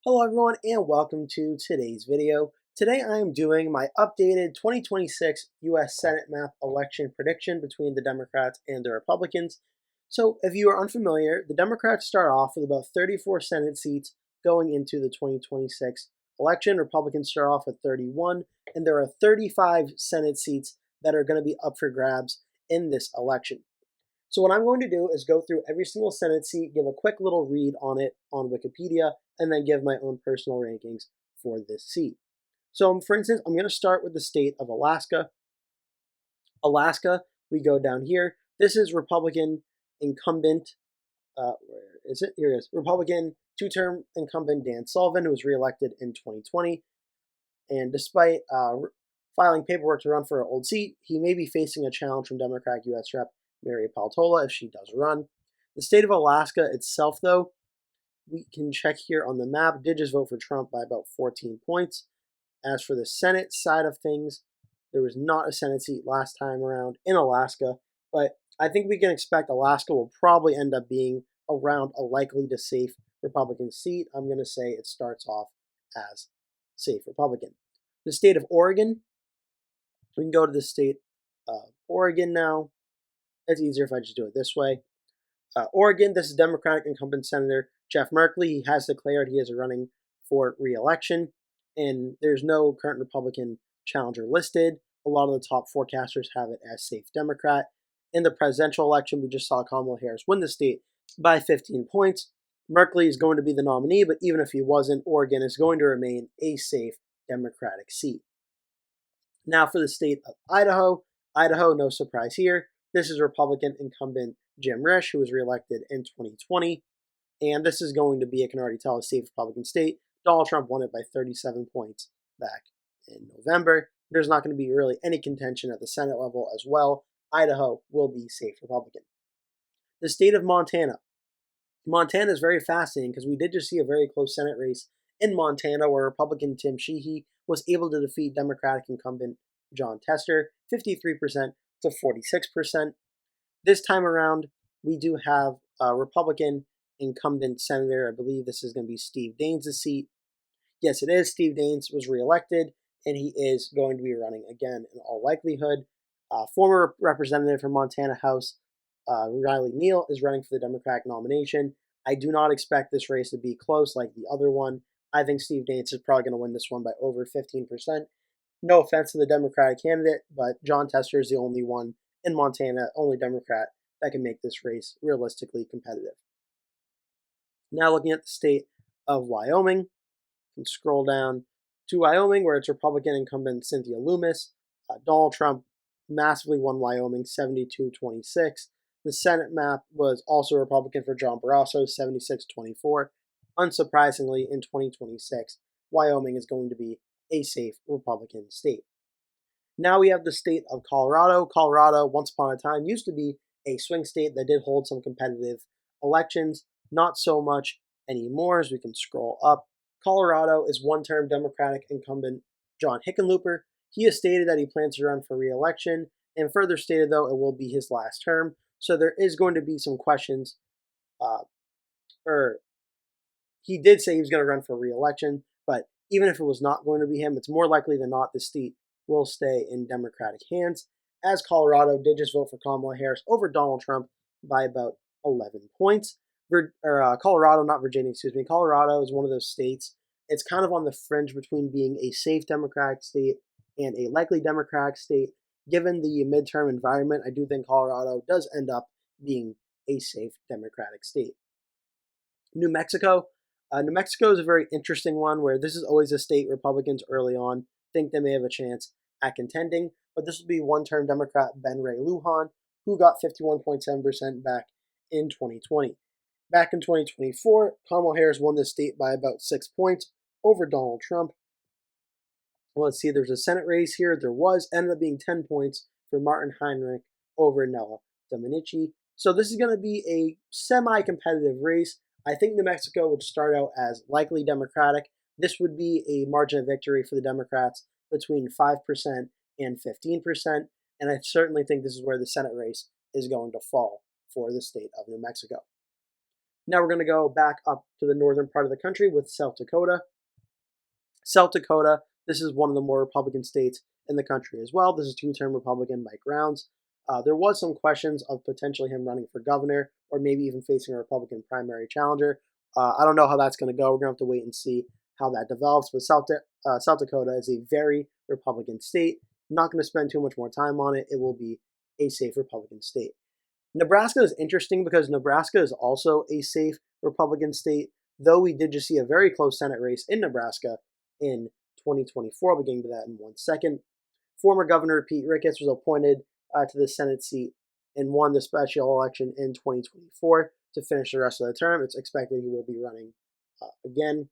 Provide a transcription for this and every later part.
Hello everyone and welcome to today's video. Today I am doing my updated 2026 US Senate map election prediction between the Democrats and the Republicans. So if you are unfamiliar, the Democrats start off with about 34 Senate seats going into the 2026 election. Republicans start off with 31, and there are 35 Senate seats that are going to be up for grabs in this election. So what I'm going to do is go through every single Senate seat, give a quick little read on it on Wikipedia, and then give my own personal rankings for this seat. So for instance, I'm going to start with the state of Alaska. Alaska, we go down here. This is Republican incumbent, where is it? Here it is. Republican two-term incumbent Dan Sullivan, who was reelected in 2020. And despite filing paperwork to run for an old seat, he may be facing a challenge from Democratic U.S. Rep. Mary Peltola if she does run. The state of Alaska itself, though, we can check here on the map, did just vote for Trump by about 14 points. As for the Senate side of things, there was not a Senate seat last time around in Alaska, but I think we can expect Alaska will probably end up being around a likely to safe Republican seat. I'm going to say it starts off as safe Republican. The state of Oregon, we can go to the state of Oregon now. It's easier if I just do it this way. Oregon, this is Democratic incumbent Senator Jeff Merkley. He has declared he is running for re-election, and there's no current Republican challenger listed. A lot of the top forecasters have it as safe Democrat. In the presidential election, we just saw Kamala Harris win the state by 15 points. Merkley is going to be the nominee, but even if he wasn't, Oregon is going to remain a safe Democratic seat. Now for the state of Idaho. Idaho, no surprise here. This is Republican incumbent Jim Risch, who was reelected in 2020. And this is going to be, I can already tell, a safe Republican state. Donald Trump won it by 37 points back in November. There's not going to be really any contention at the Senate level as well. Idaho will be safe Republican. The state of Montana. Montana is very fascinating because we did just see a very close Senate race in Montana where Republican Tim Sheehy was able to defeat Democratic incumbent John Tester 53% to 46%. This time around, we do have a Republican incumbent senator. I believe this is going to be Steve Daines' seat. Yes, it is. Steve Daines was reelected, and he is going to be running again in all likelihood. Former representative from Montana House, Riley Neal, is running for the Democratic nomination. I do not expect this race to be close like the other one. I think Steve Daines is probably going to win this one by over 15%. No offense to the Democratic candidate, but John Tester is the only one in Montana, only Democrat, that can make this race realistically competitive. Now looking at the state of Wyoming, you can scroll down to Wyoming where it's Republican incumbent Cynthia Lummis. Donald Trump massively won Wyoming 72-26. The Senate map was also Republican for John Barrasso 76-24. Unsurprisingly, in 2026, Wyoming is going to be a safe Republican state. Now we have the state of Colorado. Colorado, once upon a time, used to be a swing state that did hold some competitive elections. Not so much anymore, as we can scroll up. Colorado is one-term Democratic incumbent John Hickenlooper. He has stated that he plans to run for re-election, and further stated, though, it will be his last term. So there is going to be some questions. He did say he was going to run for re-election, but even if it was not going to be him, it's more likely than not the state will stay in Democratic hands, as Colorado did just vote for Kamala Harris over Donald Trump by about 11 points. Colorado, not Virginia, excuse me. Colorado is one of those states. It's kind of on the fringe between being a safe Democratic state and a likely Democratic state. Given the midterm environment, I do think Colorado does end up being a safe Democratic state. New Mexico. New Mexico is a very interesting one where this is always a state Republicans early on think they may have a chance at contending, but this will be one-term Democrat Ben Ray Lujan, who got 51.7% back in 2020. Back in 2024, Kamala Harris won this state by about 6 points over Donald Trump. Well, let's see, there's a Senate race here. There ended up being 10 points for Martin Heinrich over Nella Dominici. So this is going to be a semi-competitive race. I think New Mexico would start out as likely Democratic. This would be a margin of victory for the Democrats between 5% and 15%, and I certainly think this is where the Senate race is going to fall for the state of New Mexico. Now we're going to go back up to the northern part of the country with South Dakota. South Dakota, this is one of the more Republican states in the country as well. This is two-term Republican Mike Rounds. There was some questions of potentially him running for governor or maybe even facing a Republican primary challenger. I don't know how that's going to go. We're going to have to wait and see how that develops. But South Dakota is a very Republican state. I'm not going to spend too much more time on it. It will be a safe Republican state. Nebraska is interesting because Nebraska is also a safe Republican state, though we did just see a very close Senate race in Nebraska in 2024. I'll be getting to that in 1 second. Former Governor Pete Ricketts was appointed to the Senate seat and won the special election in 2024 to finish the rest of the term. It's expected he will be running again.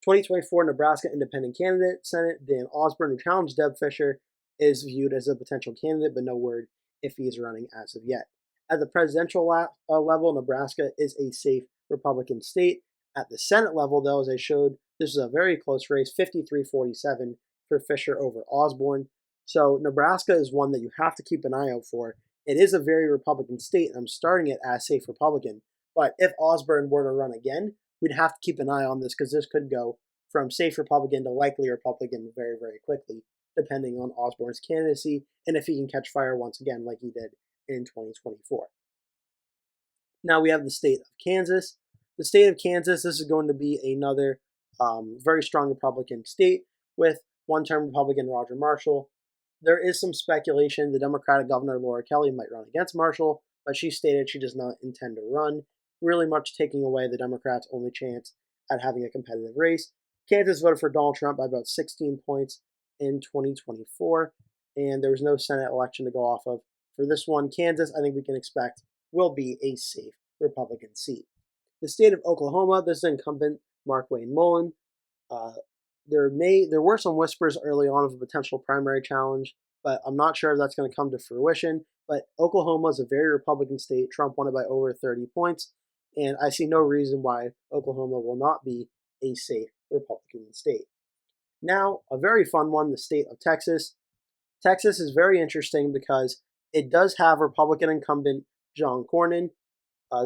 2024 Nebraska Independent Candidate Senate Dan Osborne, who challenged Deb Fischer, is viewed as a potential candidate, but no word if he's running as of yet. At the presidential level, Nebraska is a safe Republican state. At the Senate level, though, as I showed, this is a very close race, 53-47 for Fischer over Osborne. So Nebraska is one that you have to keep an eye out for. It is a very Republican state, and I'm starting it as safe Republican. But if Osborne were to run again, we'd have to keep an eye on this because this could go from safe Republican to likely Republican very, very quickly, depending on Osborne's candidacy and if he can catch fire once again like he did in 2024. Now we have the state of Kansas. The state of Kansas, this is going to be another very strong Republican state with one-term Republican Roger Marshall. There is some speculation the Democratic Governor Laura Kelly might run against Marshall, but she stated she does not intend to run, really much taking away the Democrats' only chance at having a competitive race. Kansas voted for Donald Trump by about 16 points in 2024, and there was no Senate election to go off of. For this one, Kansas, I think we can expect, will be a safe Republican seat. The state of Oklahoma, this is incumbent Mark Wayne Mullen. There were some whispers early on of a potential primary challenge, but I'm not sure if that's going to come to fruition. But Oklahoma is a very Republican state. Trump won it by over 30 points, and I see no reason why Oklahoma will not be a safe Republican state. Now, a very fun one, the state of Texas. Texas is very interesting because it does have Republican incumbent John Cornyn.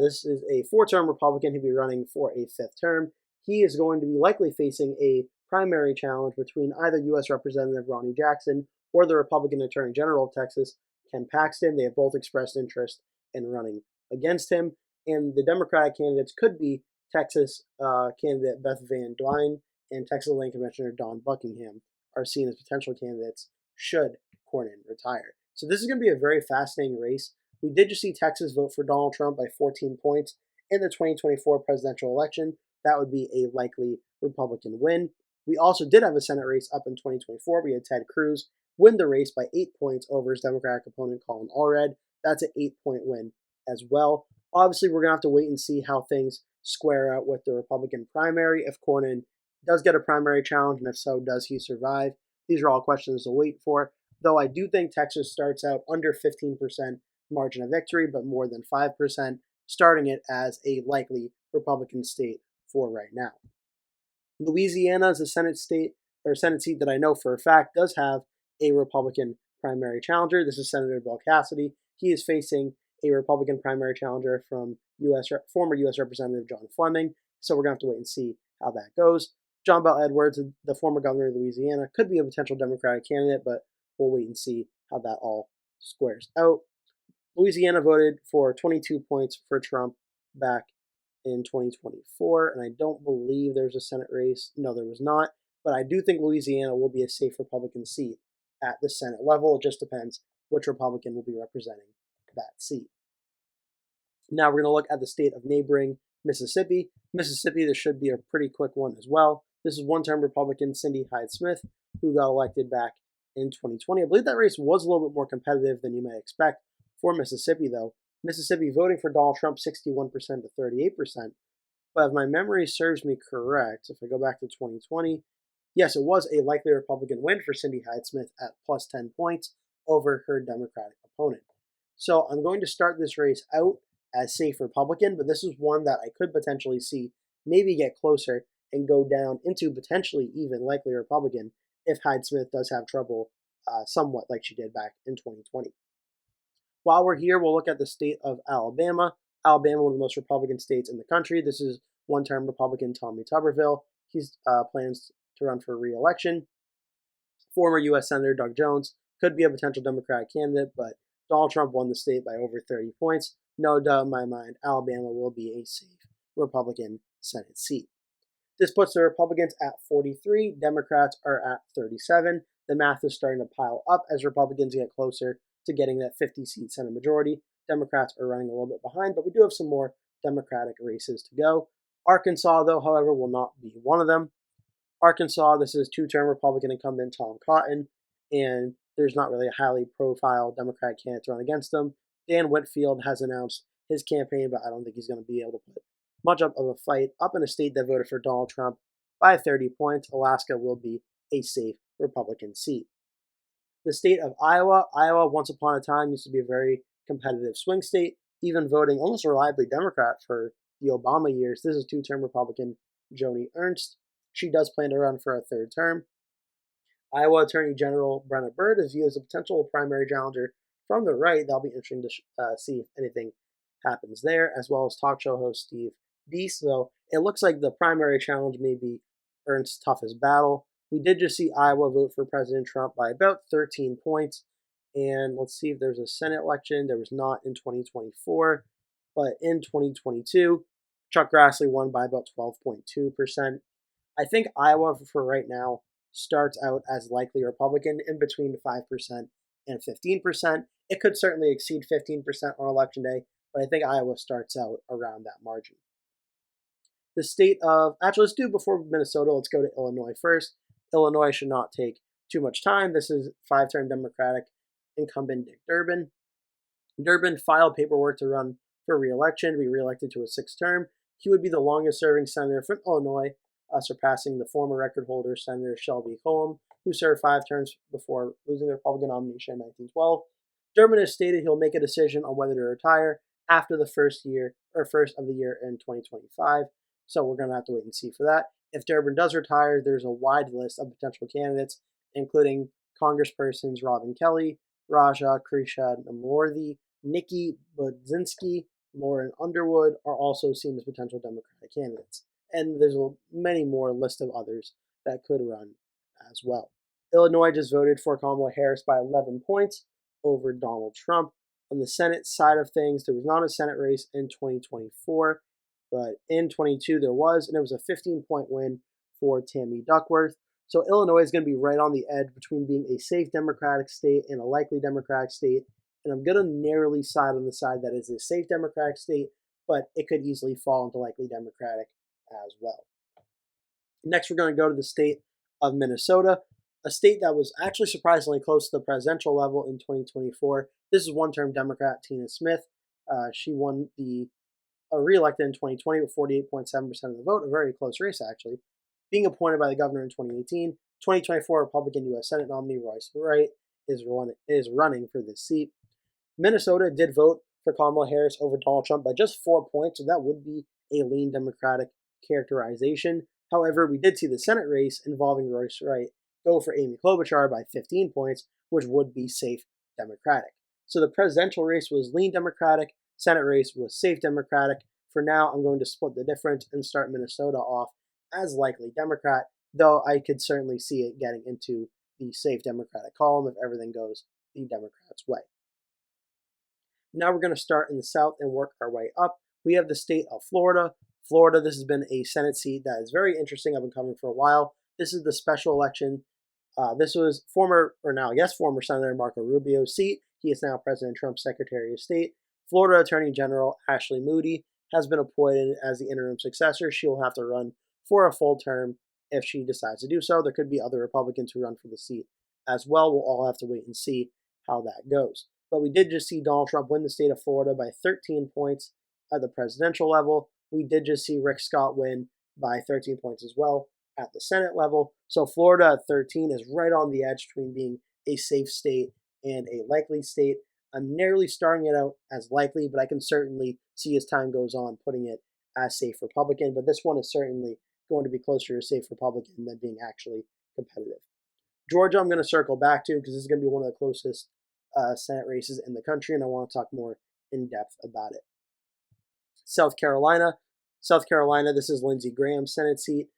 This is a four-term Republican who'll be running for a fifth term. He is going to be likely facing a primary challenge between either U.S. Representative Ronnie Jackson or the Republican Attorney General of Texas, Ken Paxton. They have both expressed interest in running against him. And the Democratic candidates could be Texas candidate Beth Van Duyne and Texas Land Commissioner Don Buckingham are seen as potential candidates should Cornyn retire. So this is going to be a very fascinating race. We did just see Texas vote for Donald Trump by 14 points in the 2024 presidential election. That would be a likely Republican win. We also did have a Senate race up in 2024. We had Ted Cruz win the race by 8 points over his Democratic opponent, Colin Allred. That's an 8-point win as well. Obviously, we're going to have to wait and see how things square out with the Republican primary. If Cornyn does get a primary challenge, and if so, does he survive? These are all questions to wait for. Though I do think Texas starts out under 15% margin of victory, but more than 5%, starting it as a likely Republican state for right now. Louisiana is a Senate seat that I know for a fact does have a Republican primary challenger. This is Senator Bill Cassidy. He is facing a Republican primary challenger from former U.S. Representative John Fleming. So we're going to have to wait and see how that goes. John Bel Edwards, the former governor of Louisiana, could be a potential Democratic candidate, but we'll wait and see how that all squares out. Louisiana voted for 22 points for Trump back in 2024, and I don't believe there's a Senate race. No, there was not, but I do think Louisiana will be a safe Republican seat at the Senate level. It just depends which Republican will be representing that seat. Now we're going to look at the state of neighboring Mississippi. Mississippi, this should be a pretty quick one as well. This is one-term Republican Cindy Hyde-Smith, who got elected back in 2020. I believe that race was a little bit more competitive than you might expect for Mississippi, though. Mississippi voting for Donald Trump 61% to 38%. But if my memory serves me correct, if I go back to 2020, yes, it was a likely Republican win for Cindy Hyde-Smith at plus 10 points over her Democratic opponent. So I'm going to start this race out as safe Republican, but this is one that I could potentially see maybe get closer and go down into potentially even likely Republican if Hyde-Smith does have trouble somewhat like she did back in 2020. While we're here, we'll look at the state of Alabama. Alabama, one of the most Republican states in the country. This is one-term Republican Tommy Tuberville. He's plans to run for re-election. Former U.S. Senator Doug Jones could be a potential Democratic candidate, but Donald Trump won the state by over 30 points. No doubt in my mind, Alabama will be a safe Republican Senate seat. This puts the Republicans at 43, Democrats are at 37. The math is starting to pile up as Republicans get closer to getting that 50-seat Senate majority. Democrats are running a little bit behind, but we do have some more Democratic races to go. Arkansas, though, however, will not be one of them. Arkansas, this is two-term Republican incumbent Tom Cotton, and there's not really a highly profiled Democratic candidate to run against him. Dan Whitfield has announced his campaign, but I don't think he's going to be able to put much up of a fight up in a state that voted for Donald Trump by 30 points. Alaska will be a safe Republican seat. The state of Iowa. Iowa, once upon a time, used to be a very competitive swing state, even voting almost reliably Democrat for the Obama years. This is two-term Republican Joni Ernst. She does plan to run for a third term. Iowa Attorney General Brenna Bird is viewed as a potential primary challenger from the right. That'll be interesting to see if anything happens there, as well as talk show host Steve Deese. So it looks like the primary challenge may be Ernst's toughest battle. We did just see Iowa vote for President Trump by about 13 points. And let's see if there's a Senate election. There was not in 2024, but in 2022, Chuck Grassley won by about 12.2%. I think Iowa, for right now, starts out as likely Republican in between 5% and 15%. It could certainly exceed 15% on election day, but I think Iowa starts out around that margin. The state of, actually, let's do before Minnesota, let's go to Illinois first. Illinois should not take too much time. This is five-term Democratic incumbent Dick Durbin. Durbin filed paperwork to run for re-election, be re-elected to a sixth term. He would be the longest-serving senator from Illinois, surpassing the former record holder, Senator Shelby Cullom, who served 5 terms before losing the Republican nomination in 1912. Durbin has stated he'll make a decision on whether to retire after the first of the year in 2025. So we're going to have to wait and see for that. If Durbin does retire, there's a wide list of potential candidates, including Congresspersons Robin Kelly, Raja Krisha Namworthy, Nikki Budzinski, Lauren Underwood are also seen as potential Democratic candidates. And there's many more list of others that could run as well. Illinois just voted for Kamala Harris by 11 points over Donald Trump. On the Senate side of things, there was not a Senate race in 2024, but in 22 there was, and it was a 15-point win for Tammy Duckworth. So Illinois is going to be right on the edge between being a safe Democratic state and a likely Democratic state, and I'm going to narrowly side on the side that is a safe Democratic state, but it could easily fall into likely Democratic as well. Next, we're going to go to the state of Minnesota, a state that was actually surprisingly close to the presidential level in 2024. This is one-term Democrat Tina Smith. She won the re-elected in 2020 with 48.7% of the vote, a very close race actually. Being appointed by the governor in 2018, 2024 Republican U.S. Senate nominee Royce Wright is running for this seat. Minnesota did vote for Kamala Harris over Donald Trump by just 4 points, so that would be a lean Democratic characterization. However, we did see the Senate race involving Royce Wright go for Amy Klobuchar by 15 points, which would be safe Democratic. So the presidential race was lean Democratic, Senate race was safe Democratic. For now, I'm going to split the difference and start Minnesota off as likely Democrat, though I could certainly see it getting into the safe Democratic column if everything goes the Democrats' way. Now we're going to start in the South and work our way up. We have the state of Florida. Florida, this has been a Senate seat that is very interesting. I've been covering for a while. This is the special election. This was former Senator Marco Rubio's seat. He is now President Trump's Secretary of State. Florida Attorney General Ashley Moody has been appointed as the interim successor. She will have to run for a full term if she decides to do so. There could be other Republicans who run for the seat as well. We'll all have to wait and see how that goes. But we did just see Donald Trump win the state of Florida by 13 points at the presidential level. We did just see Rick Scott win by 13 points as well at the Senate level. So Florida at 13 is right on the edge between being a safe state and a likely state. I'm narrowly starting it out as likely, but I can certainly see as time goes on putting it as safe Republican. But this one is certainly going to be closer to safe Republican than being actually competitive. Georgia, I'm going to circle back to because this is going to be one of the closest Senate races in the country, and I want to talk more in depth about it. South Carolina. South Carolina, this is Lindsey Graham's Senate seat.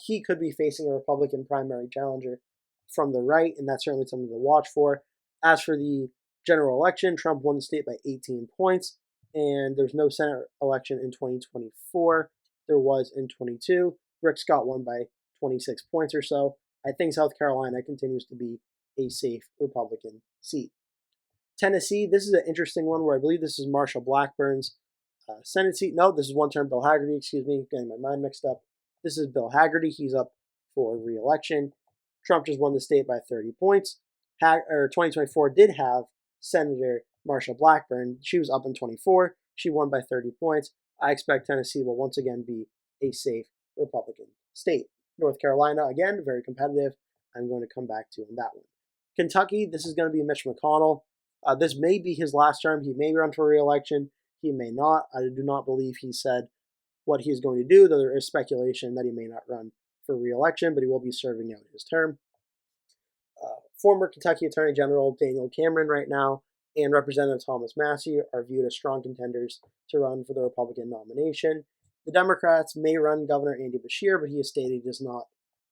He could be facing a Republican primary challenger from the right, and that's certainly something to watch for. As for the general election, Trump won the state by 18 points, and there's no Senate election in 2024. There was in 22. Rick Scott won by 26 points or so. I think South Carolina continues to be a safe Republican seat. Tennessee, this is an interesting one where I believe this is Marsha Blackburn's Senate seat. No, this is one-term Bill Hagerty, excuse me, getting my mind mixed up. This is Bill Hagerty. He's up for re-election. Trump just won the state by 30 points. 2024 did have Senator Marsha Blackburn. She was up in 24. She won by 30 points. I expect Tennessee will once again be a safe Republican state. North Carolina, again, very competitive. I'm going to come back to on that one. Kentucky, this is going to be Mitch McConnell. This may be his last term. He may run for re-election. He may not. I do not believe he said what he's going to do, though there is speculation that he may not run for re-election, but he will be serving out his term. Former Kentucky Attorney General Daniel Cameron right now and Representative Thomas Massie are viewed as strong contenders to run for the Republican nomination. The Democrats may run Governor Andy Beshear, but he has stated he does not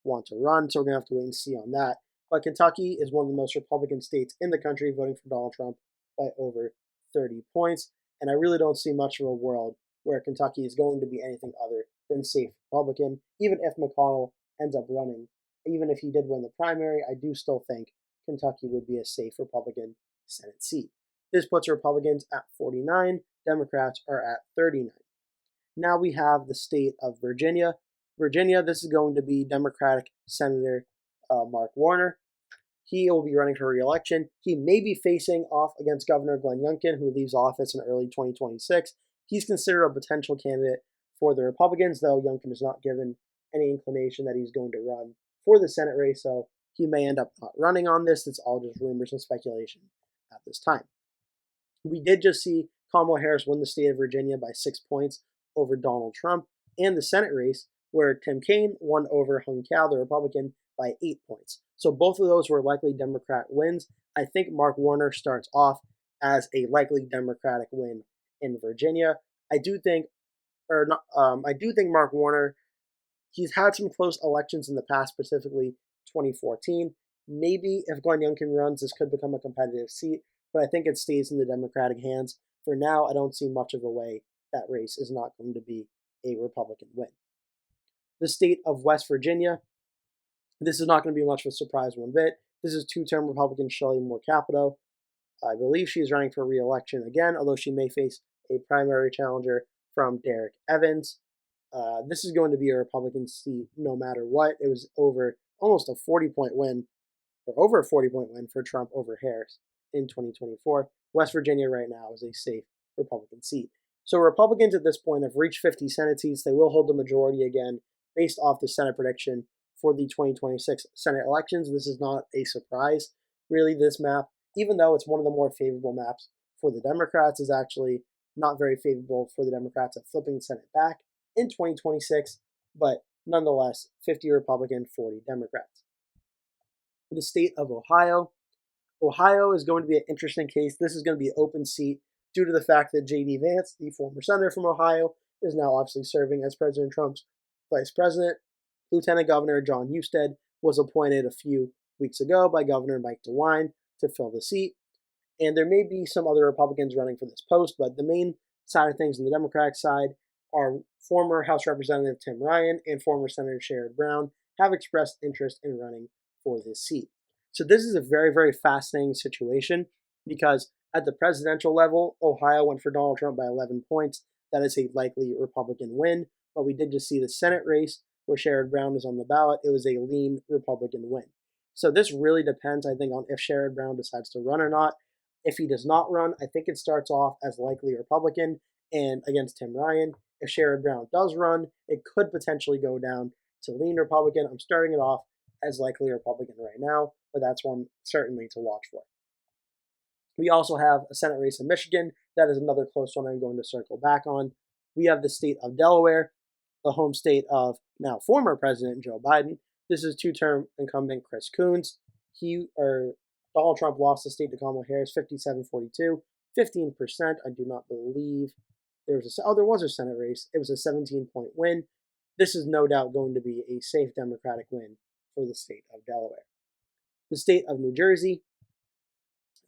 want to run, so we're going to have to wait and see on that. But Kentucky is one of the most Republican states in the country, voting for Donald Trump by over 30 points, and I really don't see much of a world where Kentucky is going to be anything other than safe Republican, even if McConnell ends up running. Even if he did win the primary, I do still think Kentucky would be a safe Republican Senate seat. This puts Republicans at 49, Democrats are at 39. Now we have the state of Virginia. Virginia, this is going to be Democratic Senator Mark Warner. He will be running for re-election. He may be facing off against Governor Glenn Youngkin, who leaves office in early 2026. He's considered a potential candidate for the Republicans, though Youngkin has not given any inclination that he's going to run for the Senate race, so he may end up not running on this. It's all just rumors and speculation at this time. We did just see Kamala Harris win the state of Virginia by 6 points over Donald Trump, and the Senate race where Tim Kaine won over Hung Kao, the Republican, by 8 points. So both of those were likely Democrat wins. I think Mark Warner starts off as a likely Democratic win in Virginia. I do think Mark Warner, he's had some close elections in the past, specifically 2014. Maybe if Glenn Youngkin runs, this could become a competitive seat, but I think it stays in the Democratic hands. For now, I don't see much of a way that race is not going to be a Republican win. The state of West Virginia, this is not going to be much of a surprise one bit. This is two-term Republican Shelley Moore Capito. I believe she is running for re-election again, although she may face a primary challenger from Derek Evans. This is going to be a Republican seat no matter what. It was over almost a 40-point win, or over a 40-point win for Trump over Harris in 2024. West Virginia right now is a safe Republican seat. So Republicans at this point have reached 50 Senate seats. They will hold the majority again based off the Senate prediction for the 2026 Senate elections. This is not a surprise. Really, this map, even though it's one of the more favorable maps for the Democrats, is actually not very favorable for the Democrats at flipping the Senate back in 2026, but nonetheless, 50 Republican, 40 Democrats. The state of Ohio. Ohio is going to be an interesting case. This is going to be an open seat due to the fact that J.D. Vance, the former senator from Ohio, is now obviously serving as President Trump's vice president. Lieutenant Governor John Husted was appointed a few weeks ago by Governor Mike DeWine to fill the seat. And there may be some other Republicans running for this post, but the main side of things on the Democratic side are former House Representative Tim Ryan and former Senator Sherrod Brown have expressed interest in running for this seat. So this is a very, very fascinating situation because at the presidential level, Ohio went for Donald Trump by 11 points. That is a likely Republican win. But we did just see the Senate race where Sherrod Brown was on the ballot. It was a lean Republican win. So this really depends, I think, on if Sherrod Brown decides to run or not. If he does not run, I think it starts off as likely Republican and against Tim Ryan. If Sherrod Brown does run, it could potentially go down to lean Republican. I'm starting it off as likely Republican right now, but that's one certainly to watch for. We also have a Senate race in Michigan. That is another close one I'm going to circle back on. We have the state of Delaware, the home state of now former President Joe Biden. This is two-term incumbent Chris Coons. Donald Trump lost the state to Kamala Harris 57-42, 15%. I do not believe there was a Senate race. It was a 17-point win. This is no doubt going to be a safe Democratic win for the state of Delaware. The state of New Jersey.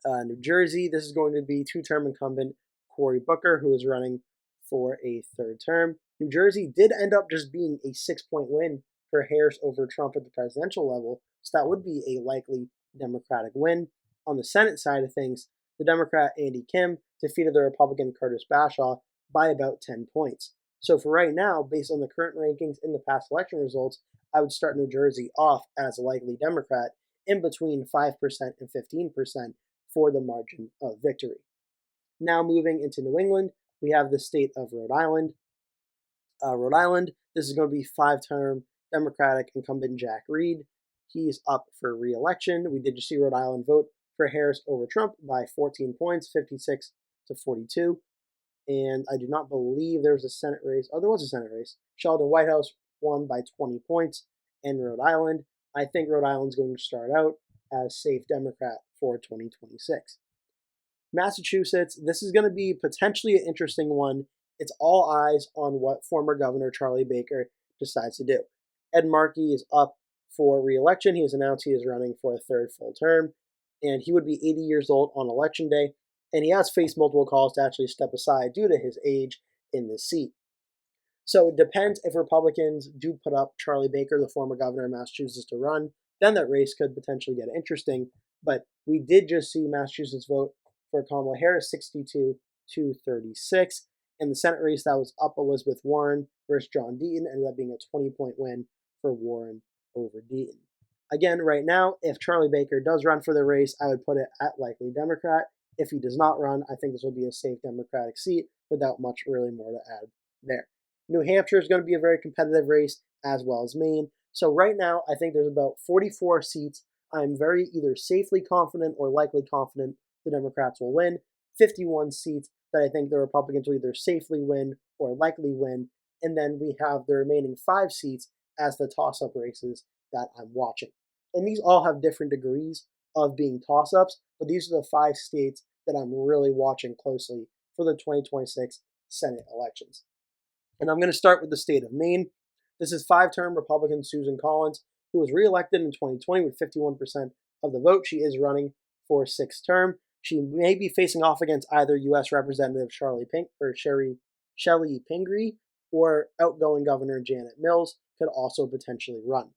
This is going to be two-term incumbent Cory Booker, who is running for a third term. New Jersey did end up just being a 6-point win for Harris over Trump at the presidential level, so that would be a likely Democratic win. On the Senate side of things, the Democrat Andy Kim defeated the Republican Curtis Bashaw by about 10 points. So for right now, based on the current rankings in the past election results, I would start New Jersey off as a likely Democrat in between 5% and 15% for the margin of victory. Now moving into New England, we have the state of Rhode Island. This is going to be 5-term Democratic incumbent Jack Reed. He's up for re-election. We did just see Rhode Island vote for Harris over Trump by 14 points, 56 to 42. And I do not believe there was a Senate race. Oh, there was a Senate race. Sheldon Whitehouse won by 20 points in Rhode Island. I think Rhode Island's going to start out as safe Democrat for 2026. Massachusetts, this is going to be potentially an interesting one. It's all eyes on what former Governor Charlie Baker decides to do. Ed Markey is up for re-election. He has announced he is running for a third full term, and he would be 80 years old on Election Day, and he has faced multiple calls to actually step aside due to his age in this seat. So it depends if Republicans do put up Charlie Baker, the former governor of Massachusetts, to run, then that race could potentially get interesting. But we did just see Massachusetts vote for Kamala Harris 62 to 36. In the Senate race, that was up Elizabeth Warren versus John Deaton, ended up being a 20-point win for Warren over Deaton. Again, right now, if Charlie Baker does run for the race, I would put it at likely Democrat. If he does not run, I think this will be a safe Democratic seat without much really more to add there. New Hampshire is going to be a very competitive race, as well as Maine. So right now, I think there's about 44 seats. I'm very either safely confident or likely confident the Democrats will win. 51 seats that I think the Republicans will either safely win or likely win. And then we have the remaining 5 seats as the toss-up races that I'm watching. And these all have different degrees of being toss-ups, but these are the 5 states that I'm really watching closely for the 2026 Senate elections. And I'm going to start with the state of Maine. This is 5-term Republican Susan Collins, who was reelected in 2020 with 51% of the vote. She is running for 6th term. She may be facing off against either U.S. Representative Shelley Pingree or outgoing Governor Janet Mills could also potentially run.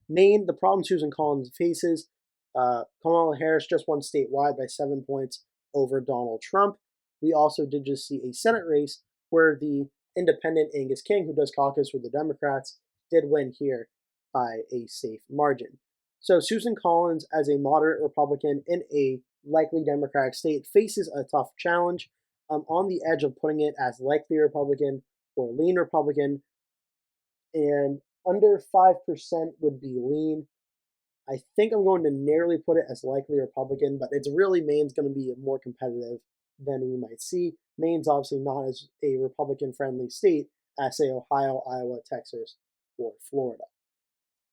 Maine, the problem Susan Collins faces, Kamala Harris just won statewide by 7 points over Donald Trump. We also did just see a Senate race where the independent Angus King, who does caucus with the Democrats, did win here by a safe margin. So Susan Collins, as a moderate Republican in a likely Democratic state, faces a tough challenge. I'm on the edge of putting it as likely Republican or lean Republican, and under 5% would be lean. I think I'm going to narrowly put it as likely Republican, but it's really Maine's going to be more competitive than we might see. Maine's obviously not as a Republican-friendly state as, say, Ohio, Iowa, Texas, or Florida.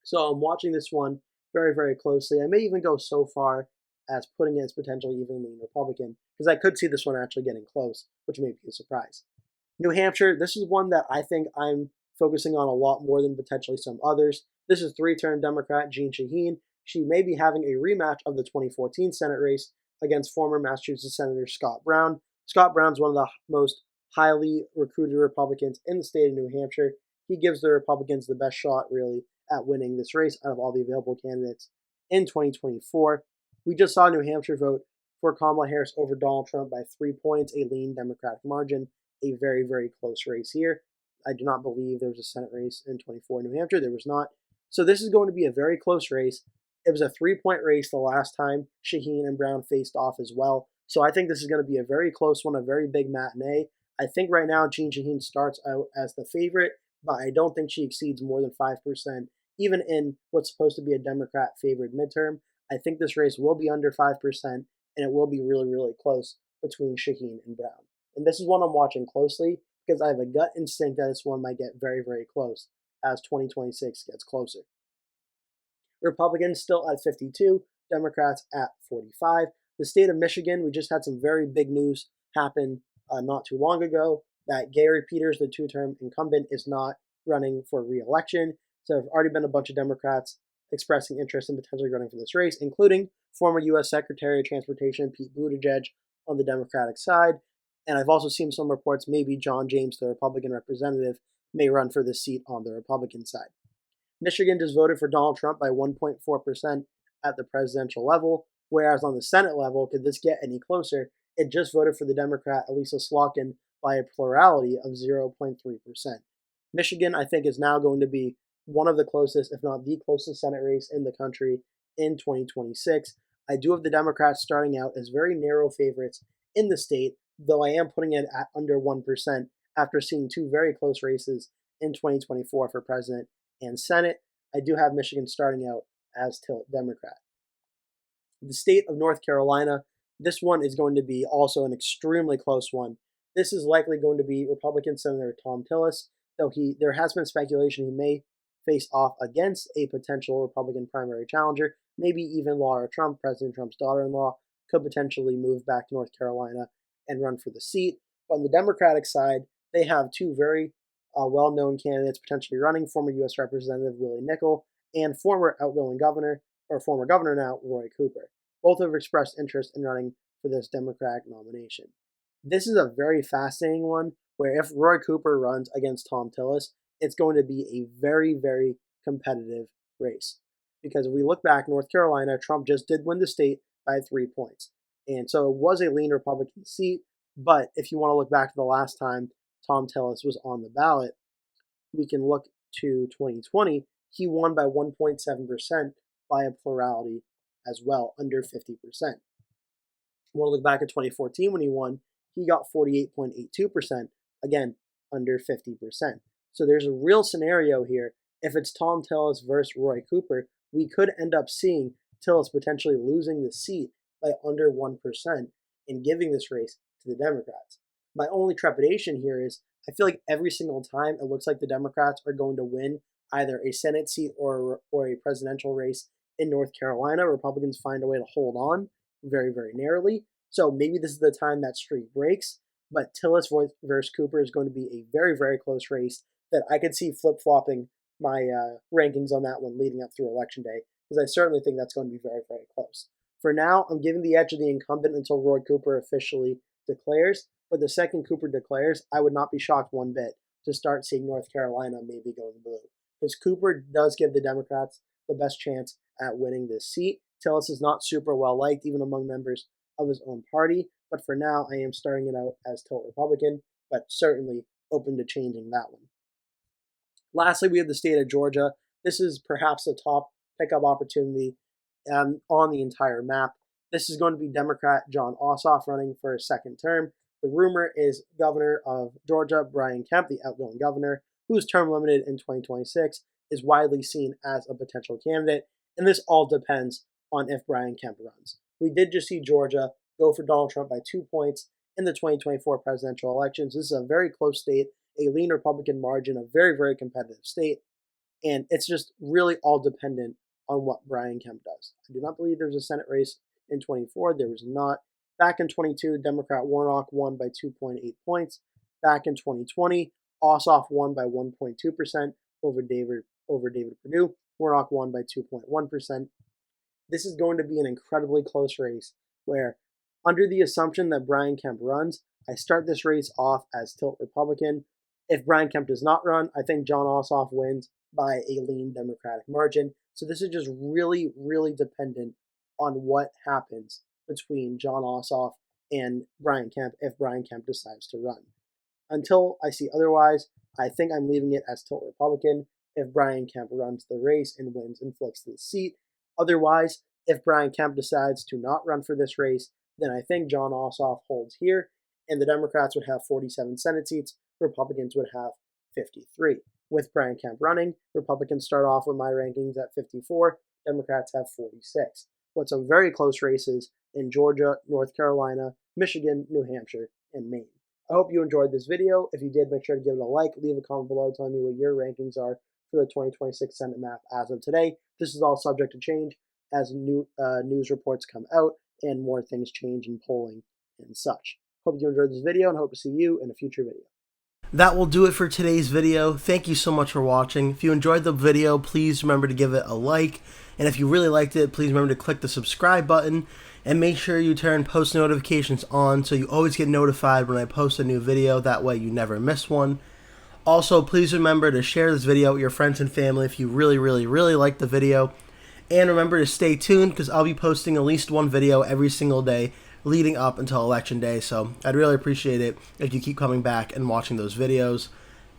So I'm watching this one very, very closely. I may even go so far as putting it as potentially even lean Republican, because I could see this one actually getting close, which may be a surprise. New Hampshire, this is one that I think I'm focusing on a lot more than potentially some others. This is 3-term Democrat Jeanne Shaheen. She may be having a rematch of the 2014 Senate race against former Massachusetts Senator Scott Brown. Scott Brown's one of the most highly recruited Republicans in the state of New Hampshire. He gives the Republicans the best shot, really, at winning this race out of all the available candidates in 2024. We just saw New Hampshire vote for Kamala Harris over Donald Trump by 3 points, a lean Democratic margin, a very, very close race here. I do not believe there was a Senate race in 24 in New Hampshire. There was not. So this is going to be a very close race. It was a 3-point race the last time Shaheen and Brown faced off as well. So I think this is going to be a very close one, a very big matinee. I think right now Jeanne Shaheen starts out as the favorite, but I don't think she exceeds more than 5%, even in what's supposed to be a Democrat-favored midterm. I think this race will be under 5%, and it will be really, really close between Shaheen and Brown. And this is one I'm watching closely because I have a gut instinct that this one might get very, very close as 2026 gets closer. Republicans still at 52, Democrats at 45. The state of Michigan, we just had some very big news happen not too long ago. that Gary Peters, the two-term incumbent, is not running for re-election. So there have already been a bunch of Democrats expressing interest in potentially running for this race, including former U.S. Secretary of Transportation Pete Buttigieg on the Democratic side. And I've also seen some reports maybe John James, the Republican representative, may run for the seat on the Republican side. Michigan just voted for Donald Trump by 1.4% at the presidential level, whereas on the Senate level, could this get any closer? It just voted for the Democrat Elisa Slotkin by a plurality of 0.3%. Michigan, I think, is now going to be one of the closest, if not the closest Senate race in the country in 2026. I do have the Democrats starting out as very narrow favorites in the state, though I am putting it at under 1% after seeing two very close races in 2024 for president and Senate. I do have Michigan starting out as tilt Democrat. The state of North Carolina, this one is going to be also an extremely close one. This is likely going to be Republican Senator Thom Tillis, though there has been speculation he may face off against a potential Republican primary challenger. Maybe even Laura Trump, President Trump's daughter-in-law, could potentially move back to North Carolina and run for the seat. But on the Democratic side, they have two very well-known candidates potentially running, former U.S. Representative Willie Nickel and former governor now, Roy Cooper. Both have expressed interest in running for this Democratic nomination. This is a very fascinating one, where if Roy Cooper runs against Thom Tillis, it's going to be a very, very competitive race. Because if we look back, North Carolina, Trump just did win the state by 3 points. And so it was a lean Republican seat, but if you want to look back to the last time Thom Tillis was on the ballot, we can look to 2020. He won by 1.7% by a plurality as well, under 50%. We want to look back at 2014 when he won, he got 48.82%, again, under 50%. So there's a real scenario here. If it's Thom Tillis versus Roy Cooper, we could end up seeing Tillis potentially losing the seat by under 1% and giving this race to the Democrats. My only trepidation here is I feel like every single time it looks like the Democrats are going to win either a Senate seat or a presidential race in North Carolina, Republicans find a way to hold on very, very narrowly. So maybe this is the time that streak breaks, but Tillis versus Cooper is going to be a very, very close race that I could see flip-flopping my rankings on that one leading up through Election Day, because I certainly think that's going to be very, very close. For now, I'm giving the edge of the incumbent until Roy Cooper officially declares, but the second Cooper declares, I would not be shocked one bit to start seeing North Carolina maybe going blue, because Cooper does give the Democrats the best chance at winning this seat. Tillis is not super well liked, even among members of his own party, but for now, I am starting it out as tilt Republican, but certainly open to changing that one. Lastly, we have the state of Georgia. This is perhaps the top pickup opportunity on the entire map. This is going to be Democrat Jon Ossoff running for a second term. The rumor is Governor of Georgia, Brian Kemp, the outgoing governor, who is term limited in 2026, is widely seen as a potential candidate, and this all depends on if Brian Kemp runs. We did just see Georgia go for Donald Trump by 2 points in the 2024 presidential elections. This is a very close state, a lean Republican margin, a very, very competitive state, and it's just really all dependent on what Brian Kemp does. I do not believe there was a Senate race in 24. There was not. Back in 22, Democrat Warnock won by 2.8 points. Back in 2020, Ossoff won by 1.2% over David Perdue. Warnock won by 2.1%. This is going to be an incredibly close race where, under the assumption that Brian Kemp runs, I start this race off as tilt Republican. If Brian Kemp does not run, I think Jon Ossoff wins by a lean Democratic margin. So this is just really, really dependent on what happens between Jon Ossoff and Brian Kemp if Brian Kemp decides to run. Until I see otherwise, I think I'm leaving it as tilt Republican if Brian Kemp runs the race and wins and flips the seat. Otherwise, if Brian Kemp decides to not run for this race, then I think Jon Ossoff holds here, and the Democrats would have 47 Senate seats, Republicans would have 53. With Brian Kemp running, Republicans start off with my rankings at 54, Democrats have 46. With some very close races in Georgia, North Carolina, Michigan, New Hampshire, and Maine. I hope you enjoyed this video. If you did, make sure to give it a like, leave a comment below telling me what your rankings are for the 2026 Senate map as of today. This is all subject to change as new news reports come out and more things change in polling and such. Hope you enjoyed this video and hope to see you in a future video. That will do it for today's video. Thank you so much for watching. If you enjoyed the video, please remember to give it a like. And if you really liked it, please remember to click the subscribe button. And make sure you turn post notifications on so you always get notified when I post a new video. That way you never miss one. Also, please remember to share this video with your friends and family if you really like the video. And remember to stay tuned because I'll be posting at least one video every single day leading up until Election Day. So I'd really appreciate it if you keep coming back and watching those videos.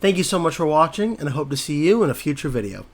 Thank you so much for watching, and I hope to see you in a future video.